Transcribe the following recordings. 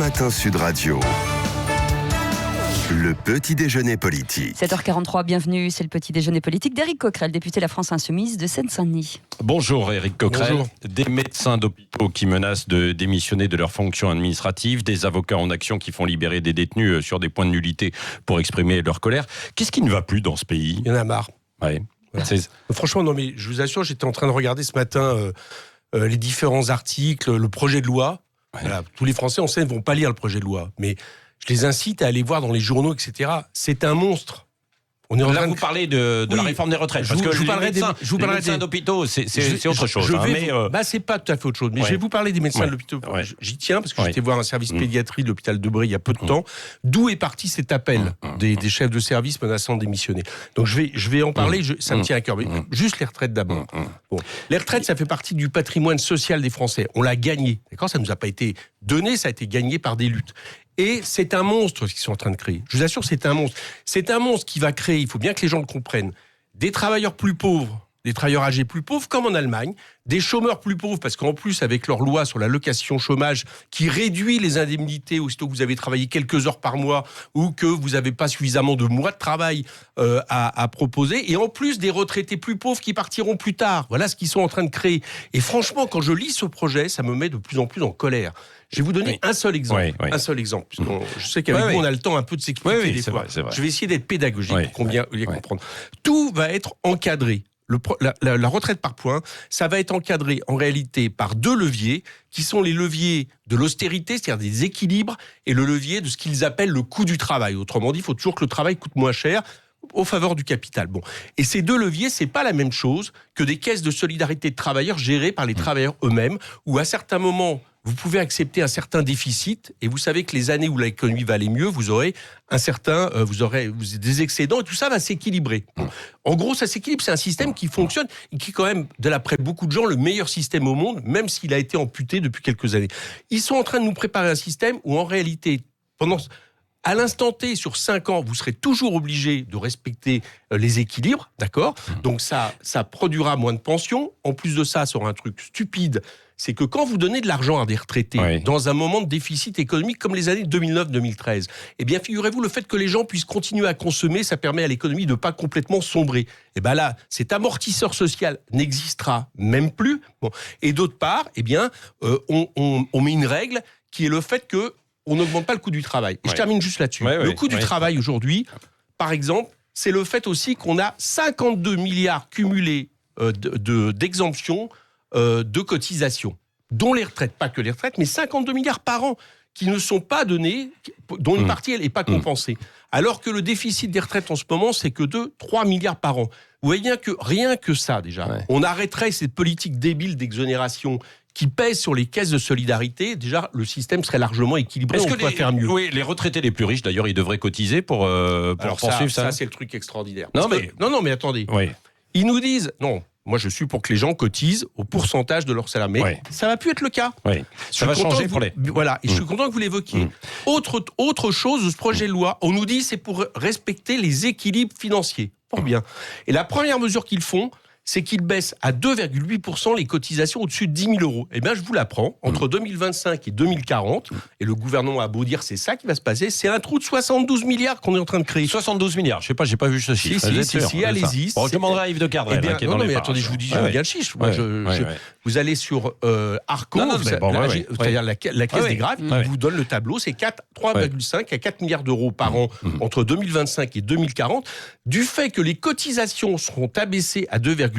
Matin Sud Radio. Le petit déjeuner politique. 7h43, bienvenue, c'est le petit déjeuner politique d'Éric Coquerel, député La France Insoumise de Seine-Saint-Denis. Bonjour Éric Coquerel. Bonjour. Des médecins d'hôpitaux qui menacent de démissionner de leurs fonctions administratives, des avocats en action qui font libérer des détenus sur des points de nullité pour exprimer leur colère. Qu'est-ce qui ne va plus dans ce pays ? Il y en a marre. Ouais. Voilà. Franchement, non, mais je vous assure, j'étais en train de regarder ce matin les différents articles, le projet de loi. Ouais. Voilà, tous les Français, on sait, ne vont pas lire le projet de loi. Mais je les incite à aller voir dans les journaux, etc. C'est un monstre. On est en train vous parlez de la réforme des retraites. Parce que je vous parlerai des médecins d'hôpitaux, c'est autre chose. C'est pas tout à fait autre chose. Mais je vais vous parler des médecins de l'hôpital. J'y tiens parce que j'étais voir un service pédiatrie de l'hôpital de Brie il y a peu de temps. D'où est parti cet appel des chefs de service menaçant de démissionner. Donc je vais en parler. Ça me tient à cœur. Mais juste les retraites d'abord. Bon, les retraites, ça fait partie du patrimoine social des Français. On l'a gagné. D'accord, ça nous a pas été donné, ça a été gagné par des luttes. Et c'est un monstre ce qu'ils sont en train de créer. Je vous assure, c'est un monstre. C'est un monstre qui va créer, il faut bien que les gens le comprennent, des travailleurs plus pauvres, des travailleurs âgés plus pauvres, comme en Allemagne, des chômeurs plus pauvres, parce qu'en plus, avec leur loi sur l'allocation chômage, qui réduit les indemnités aussitôt que vous avez travaillé quelques heures par mois, ou que vous n'avez pas suffisamment de mois de travail à proposer, et en plus, des retraités plus pauvres qui partiront plus tard. Voilà ce qu'ils sont en train de créer. Et franchement, quand je lis ce projet, ça me met de plus en plus en colère. Je vais vous donner un seul exemple. Un seul exemple. Je sais qu'avec vous, on a le temps un peu de s'expliquer des fois. Vrai. Je vais essayer d'être pédagogique pour bien les comprendre. Tout va être encadré. La retraite par points, ça va être encadré en réalité par deux leviers, qui sont les leviers de l'austérité, c'est-à-dire des équilibres, et le levier de ce qu'ils appellent le coût du travail. Autrement dit, il faut toujours que le travail coûte moins cher, au faveur du capital. Bon. Et ces deux leviers, c'est pas la même chose que des caisses de solidarité de travailleurs gérées par les travailleurs eux-mêmes, où à certains moments, vous pouvez accepter un certain déficit, et vous savez que les années où l'économie va aller mieux, vous aurez vous aurez des excédents, et tout ça va s'équilibrer. Bon. En gros, ça s'équilibre, c'est un système qui fonctionne, et qui est quand même, de l'après beaucoup de gens, le meilleur système au monde, même s'il a été amputé depuis quelques années. Ils sont en train de nous préparer un système où, en réalité, à l'instant T, sur 5 ans, vous serez toujours obligé de respecter les équilibres, d'accord ? Donc ça produira moins de pensions. En plus de ça aura un truc stupide, c'est que quand vous donnez de l'argent à des retraités dans un moment de déficit économique comme les années 2009-2013, eh bien figurez-vous, le fait que les gens puissent continuer à consommer, ça permet à l'économie de ne pas complètement sombrer. Et bien là, cet amortisseur social n'existera même plus. Bon. Et d'autre part, eh bien, on met une règle qui est le fait que on n'augmente pas le coût du travail. Et je termine juste là-dessus. Le coût du travail aujourd'hui, par exemple, c'est le fait aussi qu'on a 52 milliards cumulés d'exemptions de cotisations, dont les retraites, pas que les retraites, mais 52 milliards par an qui ne sont pas donnés, dont une partie n'est pas compensée. Alors que le déficit des retraites en ce moment, c'est que de 3 milliards par an. Vous voyez bien que rien que ça, déjà, on arrêterait cette politique débile d'exonération qui pèse sur les caisses de solidarité, déjà, le système serait largement équilibré, on pourrait faire mieux. Oui, les retraités les plus riches, d'ailleurs, ils devraient cotiser pour poursuivre ça. Ça, c'est le truc extraordinaire. Non, mais attendez. Ils nous disent, non, moi je suis pour que les gens cotisent au pourcentage de leur salaire, mais ça va plus être le cas. Ça va changer pour les... Voilà, et je suis content que vous l'évoquiez. Autre chose de ce projet de loi, on nous dit c'est pour respecter les équilibres financiers. Fort bien. Et la première mesure qu'ils font, c'est qu'ils baissent à 2,8% les cotisations au-dessus de 10 000 euros. Eh bien, je vous l'apprends, entre 2025 et 2040, et le gouvernement a beau dire c'est ça qui va se passer, c'est un trou de 72 milliards qu'on est en train de créer. 72 milliards, je sais pas, j'ai pas vu ce chiffre. Si, allez-y. Bon, je demanderai à Yves de Cardrel, qui est dans les parages. Attendez, je vous dis, je regarde le chiffre. Vous allez sur Arco, c'est-à-dire la caisse des graphes, il vous donne le tableau, c'est 3,5 à 4 milliards d'euros par an entre 2025 et 2040, du fait que les cotisations seront abaissées à 2,8%,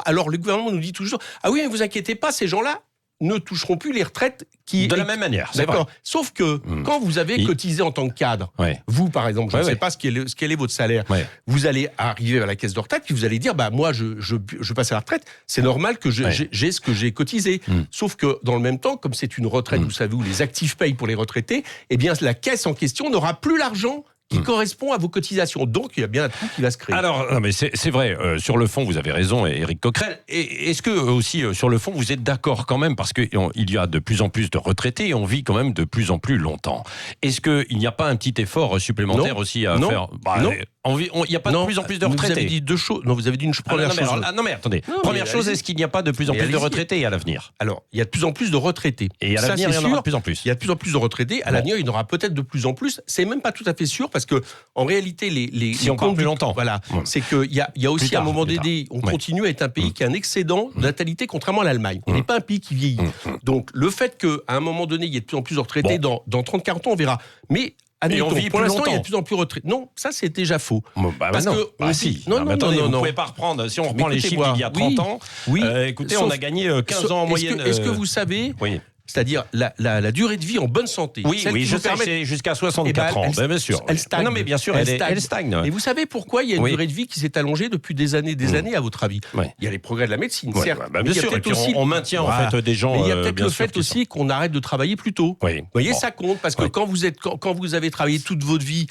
alors le gouvernement nous dit toujours « Ah oui, mais vous inquiétez pas, ces gens-là ne toucheront plus les retraites qui... » De la même manière, c'est D'accord. vrai. Sauf que quand vous avez cotisé en tant que cadre, vous par exemple, je ne sais pas quel est votre salaire, vous allez arriver à la caisse de retraite, puis vous allez dire, moi je passe à la retraite, c'est normal que j'ai ce que j'ai cotisé. Sauf que dans le même temps, comme c'est une retraite, vous savez, où les actifs payent pour les retraités, eh bien la caisse en question n'aura plus l'argent qui correspond à vos cotisations. Donc, il y a bien un trou qui va se créer. Alors, non, mais c'est vrai, sur le fond, vous avez raison, Éric Coquerel. Et est-ce que, aussi, sur le fond, vous êtes d'accord quand même, parce qu'il y a de plus en plus de retraités et on vit quand même de plus en plus longtemps. Est-ce qu'il n'y a pas un petit effort supplémentaire aussi à faire? Non. Il n'y a pas de plus en plus de retraités. Vous avez dit deux choses. Non, vous avez dit une première chose. Non, mais attendez. Première chose, est-ce qu'il n'y a pas de plus en plus de retraités à l'avenir? Alors, il y a de plus en plus de retraités. Et à l'avenir, il y en aura de plus en plus. Il y a de plus en plus de retraités. À l'avenir, il y en aura peut-être de plus en plus. C'est même pas tout à fait sûr parce que, en réalité, si on parle plus longtemps. Voilà. C'est qu'il y a aussi, à un moment donné, on continue à être un pays qui a un excédent de natalité, contrairement à l'Allemagne. On n'est pas un pays qui vieillit. Donc, le fait qu'à un moment donné, il y ait de plus en plus de retraités, dans 30-40 ans, on verra. Mais admettons, pour l'instant, il y a de plus en plus de retraités. Non, ça, c'est déjà faux. Parce que vous ne pouvez pas reprendre. Si on reprend les chiffres d'il y a 30 ans, écoutez, on a gagné 15 ans en moyenne. Est-ce que vous savez... C'est-à-dire la durée de vie en bonne santé. Oui, je sais que c'est jusqu'à 64 ans, bien sûr. Elle stagne. Non, mais bien sûr, elle stagne. Et vous savez pourquoi il y a une durée de vie qui s'est allongée depuis des années, à votre avis? Il y a les progrès de la médecine, certes. Bien sûr, et puis on maintient en fait des gens. Mais il y a peut-être le fait aussi qu'on arrête de travailler plus tôt. Vous voyez, ça compte, parce que quand vous avez travaillé toute votre vie,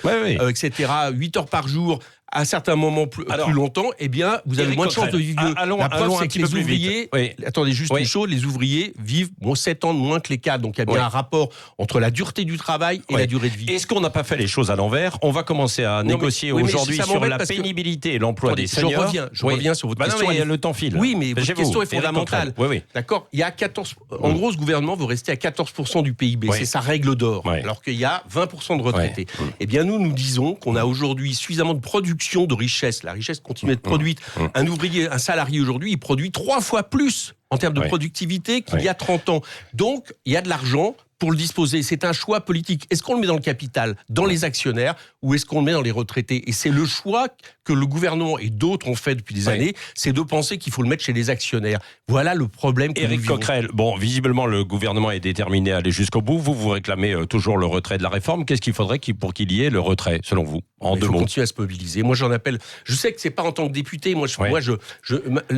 etc., 8 heures par jour, à un certain moment plus longtemps, eh bien, vous avez moins de chances de vivre mieux. La preuve, c'est que les ouvriers... Attendez, juste une chose, les ouvriers vivent 7 ans de moins que les cadres. Donc, il y a bien un rapport entre la dureté du travail et la durée de vie. Est-ce qu'on n'a pas fait les choses à l'envers? On va commencer à négocier aujourd'hui sur la pénibilité et l'emploi des seniors. Je reviens sur votre question. Le temps file. Oui, mais votre question est fondamentale. D'accord? Il y a 14... En gros, ce gouvernement veut rester à 14% du PIB. C'est sa règle d'or. Alors qu'il y a 20% de retraités. Eh bien, nous disons qu'on a aujourd'hui suffisamment de production de richesse. La richesse continue à être produite. Un ouvrier, un salarié aujourd'hui, il produit 3 fois plus en termes de productivité qu'il y a 30 ans. Donc, il y a de l'argent pour le disposer. C'est un choix politique. Est-ce qu'on le met dans le capital, dans les actionnaires, ou est-ce qu'on le met dans les retraités? Et c'est le choix que le gouvernement et d'autres ont fait depuis des années, c'est de penser qu'il faut le mettre chez les actionnaires. Voilà le problème que nous vivons. Éric Coquerel, visiblement, le gouvernement est déterminé à aller jusqu'au bout. Vous réclamez toujours le retrait de la réforme. Qu'est-ce qu'il faudrait pour qu'il y ait le retrait, selon vous? Il faut continuer à se mobiliser. Moi, j'en appelle... Je sais que c'est pas en tant que député.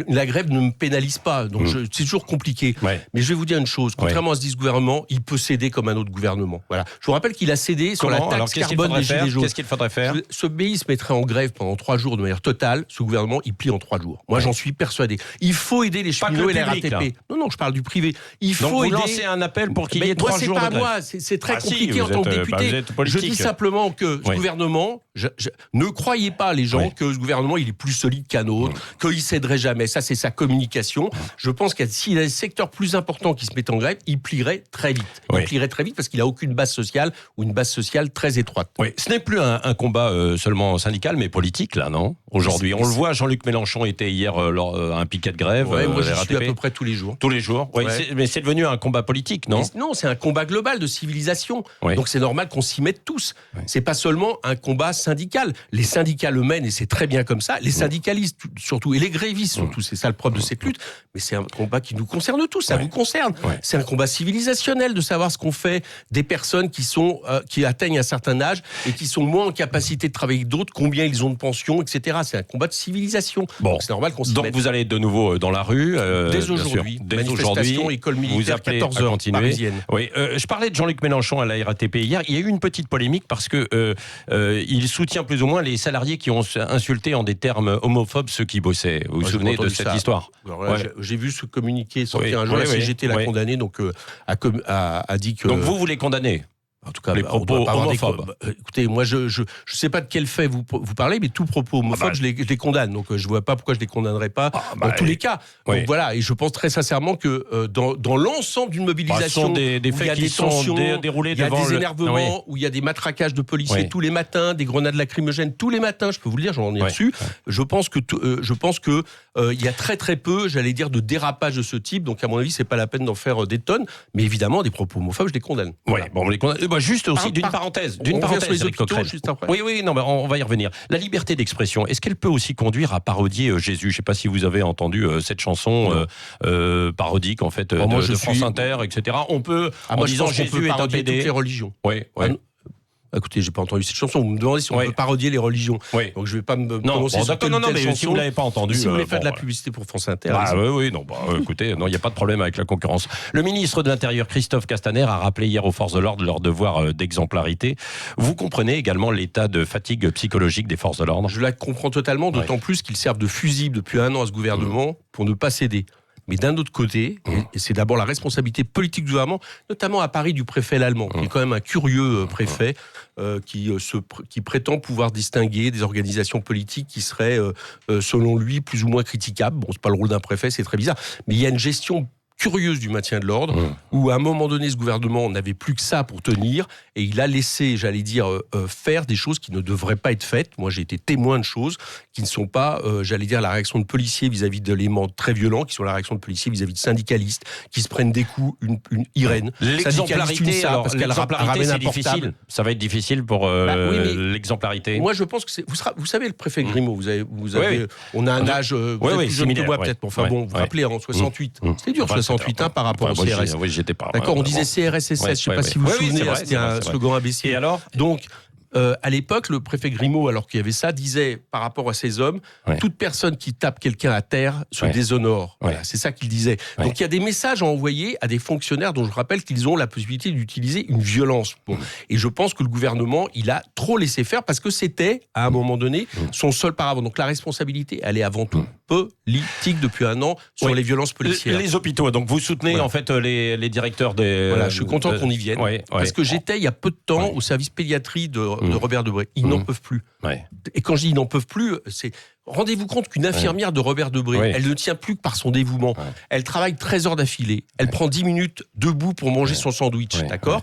La grève ne me pénalise pas. Donc, c'est toujours compliqué. Mais je vais vous dire une chose. Contrairement à ce que dit ce gouvernement, il peut céder comme un autre gouvernement. Voilà. Je vous rappelle qu'il a cédé sur la taxe carbone des Gilets jaunes. Qu'est-ce qu'il faudrait faire? Ce pays se mettrait en grève pendant 3 jours de manière totale. Ce gouvernement, il plie en 3 jours. Moi, j'en suis persuadé. Il faut aider les cheminots et les RATP. Non, je parle du privé. Il faut aider... vous lancez un appel pour qu'il y ait 3 jours de grève. C'est pas moi. C'est très compliqué en tant que député. Je dis simplement que ce gouvernement... Ne croyez pas, les gens, que ce gouvernement il est plus solide qu'un autre, qu'il céderait jamais. Ça, c'est sa communication. Je pense que s'il y a des secteurs plus importants qui se mettent en grève, il plierait très vite. Il plierait très vite parce qu'il n'a aucune base sociale ou une base sociale très étroite. Ce n'est plus un combat seulement syndical, mais politique, là, non? Aujourd'hui, on le voit, Jean-Luc Mélenchon était hier lors un piquet de grève. Moi, je suis à peu près tous les jours. Tous les jours, mais c'est devenu un combat politique, non? Non, c'est un combat global de civilisation. Donc c'est normal qu'on s'y mette tous. C'est pas seulement un combat syndical. Les syndicats le mènent et c'est très bien comme ça. Les syndicalistes surtout et les grévistes surtout, c'est ça le propre de cette lutte. Mais c'est un combat qui nous concerne tous, ça vous concerne. C'est un combat civilisationnel de savoir ce qu'on fait des personnes qui atteignent un certain âge et qui sont moins en capacité de travailler que d'autres, combien ils ont de pensions, etc. C'est un combat de civilisation. Donc c'est normal qu'on s'y mette. Donc vous allez de nouveau dans la rue dès aujourd'hui. Manifestation, école militaire, 14h parisienne. Je parlais de Jean-Luc Mélenchon à la RATP hier. Il y a eu une petite polémique parce que il soutient plus ou moins les salariés qui ont insulté en des termes homophobes ceux qui bossaient. Vous vous souvenez de cette histoire? J'ai vu ce communiqué sortir un jour. La CGT l'a condamné, donc a dit que... Donc vous voulez condamner? En tout cas, les propos homophobes. Écoutez, moi, je sais pas de quel fait vous parlez, mais tout propos homophobe, je les condamne. Donc, je vois pas pourquoi je les condamnerais pas dans tous les cas. Donc, voilà. Et je pense très sincèrement que dans l'ensemble d'une mobilisation, des faits où il y a des tensions, déroulés il y a des énervements, où il y a des matraquages de policiers tous les matins, des grenades lacrymogènes tous les matins, je peux vous le dire, j'en ai reçu. Je pense que il y a très très peu, j'allais dire, de dérapage de ce type. Donc, à mon avis, c'est pas la peine d'en faire des tonnes. Mais évidemment, des propos homophobes, je les condamne. On les condamne. Juste aussi d'une parenthèse, Éric Coquerel. On va y revenir. La liberté d'expression, est-ce qu'elle peut aussi conduire à parodier Jésus? Je ne sais pas si vous avez entendu cette chanson parodique en fait de France Inter, etc. On peut, en disant Jésus est un PD. Toutes les religions. Écoutez, j'ai pas entendu cette chanson. Vous me demandez si on peut parodier les religions. Oui. Donc je vais pas me Non, prononcer sur non, mais chanson. si vous l'avez pas entendu, Si vous voulez faire de la publicité pour France Inter. Oui, non, écoutez, non, il n'y a pas de problème avec la concurrence. Le ministre de l'Intérieur, Christophe Castaner, a rappelé hier aux forces de l'ordre leur devoir d'exemplarité. Vous comprenez également l'état de fatigue psychologique des forces de l'ordre? Je la comprends totalement, d'autant plus qu'ils servent de fusible depuis un an à ce gouvernement pour ne pas céder. Mais d'un autre côté, et c'est d'abord la responsabilité politique du gouvernement, notamment à Paris du préfet Lallement, qui est quand même un curieux préfet qui prétend pouvoir distinguer des organisations politiques qui seraient, selon lui, plus ou moins critiquables. Bon, c'est pas le rôle d'un préfet, c'est très bizarre. Mais il y a une gestion curieuse du maintien de l'ordre, où à un moment donné, ce gouvernement n'avait plus que ça pour tenir, et il a laissé, j'allais dire, faire des choses qui ne devraient pas être faites. Moi, j'ai été témoin de choses qui ne sont pas, j'allais dire, la réaction de policiers vis-à-vis d'éléments très violents, qui sont la réaction de policiers vis-à-vis de syndicalistes, qui se prennent des coups, une Irène. L'exemplarité, alors, parce qu'elle ramène c'est un portable. difficile. Ça va être difficile pour l'exemplarité. Moi, je pense que vous savez, le préfet Grimaud, vous avez, on a un âge, vous êtes plus jeune que moi peut-être, mais enfin bon, vous vous rappelez, en 68, c'était dur, 68 par rapport au CRS. Oui, j'étais pas. D'accord, on disait CRSSS, je ne sais pas si vous vous souvenez, c'était un slogan imbécile. Et alors ? Donc, à l'époque, le préfet Grimaud, alors qu'il y avait ça, disait par rapport à ces hommes, toute personne qui tape quelqu'un à terre se déshonore. Voilà, c'est ça qu'il disait. Donc il y a des messages à envoyer à des fonctionnaires dont je rappelle qu'ils ont la possibilité d'utiliser une violence. Bon. Et je pense que le gouvernement, il a trop laissé faire parce que c'était, à un moment donné, son seul paravent. Donc la responsabilité, elle est avant tout politique depuis un an sur les violences policières. Les hôpitaux, donc vous soutenez en fait les directeurs des... Voilà, je suis content qu'on y vienne. Parce que j'étais, il y a peu de temps, au service pédiatrie de Robert Debré. Ils n'en peuvent plus. Et quand je dis ils n'en peuvent plus, c'est... Rendez-vous compte qu'une infirmière de Robert Debré, elle ne tient plus que par son dévouement. Elle travaille 13 heures d'affilée. Elle prend 10 minutes debout pour manger son sandwich. D'accord ?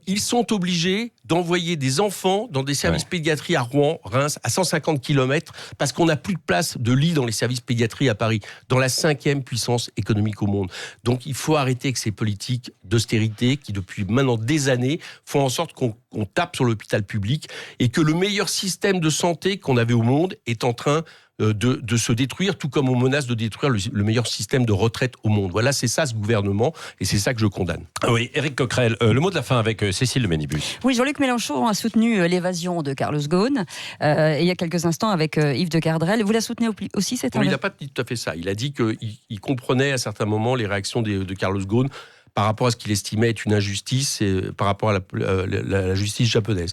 Ils sont obligés d'envoyer des enfants dans des services pédiatrie à Rouen, Reims, à 150 km, parce qu'on n'a plus de place de lit dans les services pédiatrie à Paris, dans la 5e puissance économique au monde. Donc il faut arrêter avec ces politiques d'austérité qui, depuis maintenant des années, font en sorte qu'on tape sur l'hôpital public et que le meilleur système de santé qu'on avait au monde est en train de se détruire, tout comme on menace de détruire le meilleur système de retraite au monde. Voilà, c'est ça ce gouvernement, et c'est ça que je condamne. Oui, Éric Coquerel, le mot de la fin avec Cécile Ménibus. Oui, Jean-Luc Mélenchon a soutenu l'évasion de Carlos Ghosn, il y a quelques instants avec Yves de Kerdrel. Vous la soutenez aussi, cette Il n'a pas dit tout à fait ça. Il a dit qu'il comprenait à certains moments les réactions de Carlos Ghosn par rapport à ce qu'il estimait être une injustice et par rapport à la justice japonaise.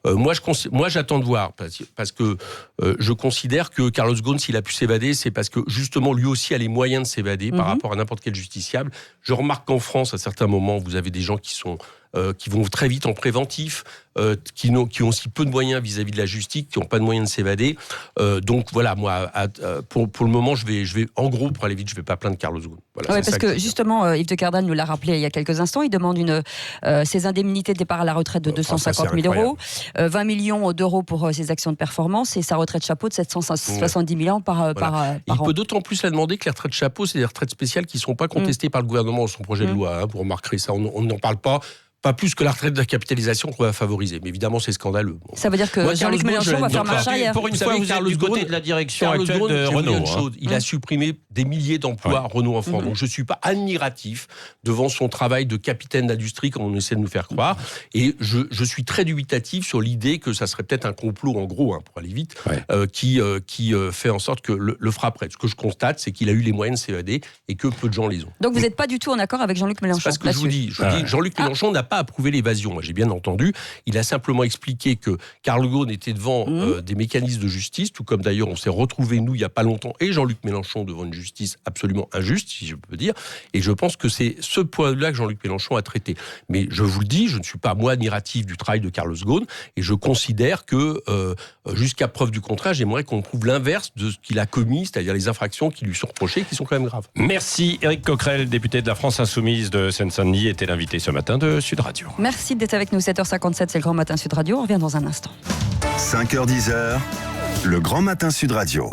Moi, j'attends de voir, parce que je considère que Carlos Ghosn, s'il a pu s'évader, c'est parce que justement, lui aussi a les moyens de s'évader par rapport à n'importe quel justiciable. Je remarque qu'en France, à certains moments, vous avez des gens qui vont très vite en préventif, qui ont aussi peu de moyens vis-à-vis de la justice, qui n'ont pas de moyens de s'évader. Donc voilà, moi, pour le moment, je vais en gros, pour aller vite, je ne vais pas plaindre Carlos Ghosn. Voilà, parce que justement, Yves de Kerdrel nous l'a rappelé il y a quelques instants, il demande ses indemnités de départ à la retraite de 250 000 euros, 20 millions d'euros pour ses actions de performance et sa retraite chapeau de 770 000 ans par an. Il peut d'autant plus la demander que les retraites chapeau, c'est des retraites spéciales qui ne sont pas contestées par le gouvernement dans son projet de loi. Vous remarquerez ça, on n'en parle pas. Pas plus que la retraite de la capitalisation qu'on va favoriser. Mais évidemment, c'est scandaleux. Bon. Ça veut dire que Jean-Luc Mélenchon va faire marche arrière. Pour une fois, vous êtes du côté de la direction actuelle de Renault. Il a supprimé des milliers d'emplois Renault en France. Donc je ne suis pas admiratif devant son travail de capitaine d'industrie, comme on essaie de nous faire croire. Et je suis très dubitatif sur l'idée que ça serait peut-être un complot, en gros, pour aller vite, qui fait en sorte que le frapperait. Ce que je constate, c'est qu'il a eu les moyens de s'évader et que peu de gens les ont. Donc vous n'êtes pas du tout en accord avec Jean-Luc Mélenchon. C'est parce que je vous dis, Jean-Luc Mélenchon n'a pas approuvé l'évasion. Moi, j'ai bien entendu. Il a simplement expliqué que Carlos Ghosn était devant des mécanismes de justice, tout comme d'ailleurs on s'est retrouvés, nous, il n'y a pas longtemps, et Jean-Luc Mélenchon devant une justice absolument injuste, si je peux dire. Et je pense que c'est ce point-là que Jean-Luc Mélenchon a traité. Mais je vous le dis, je ne suis pas, moi, admiratif du travail de Carlos Ghosn, et je considère que, jusqu'à preuve du contraire, j'aimerais qu'on prouve l'inverse de ce qu'il a commis, c'est-à-dire les infractions qui lui sont reprochées, qui sont quand même graves. Merci. Éric Coquerel, député de la France Insoumise de Seine-Saint-Denis, était l'invité ce matin de Sud Radio. Merci d'être avec nous, 7h57, c'est le Grand Matin Sud Radio. On revient dans un instant. 5h-10h, le Grand Matin Sud Radio.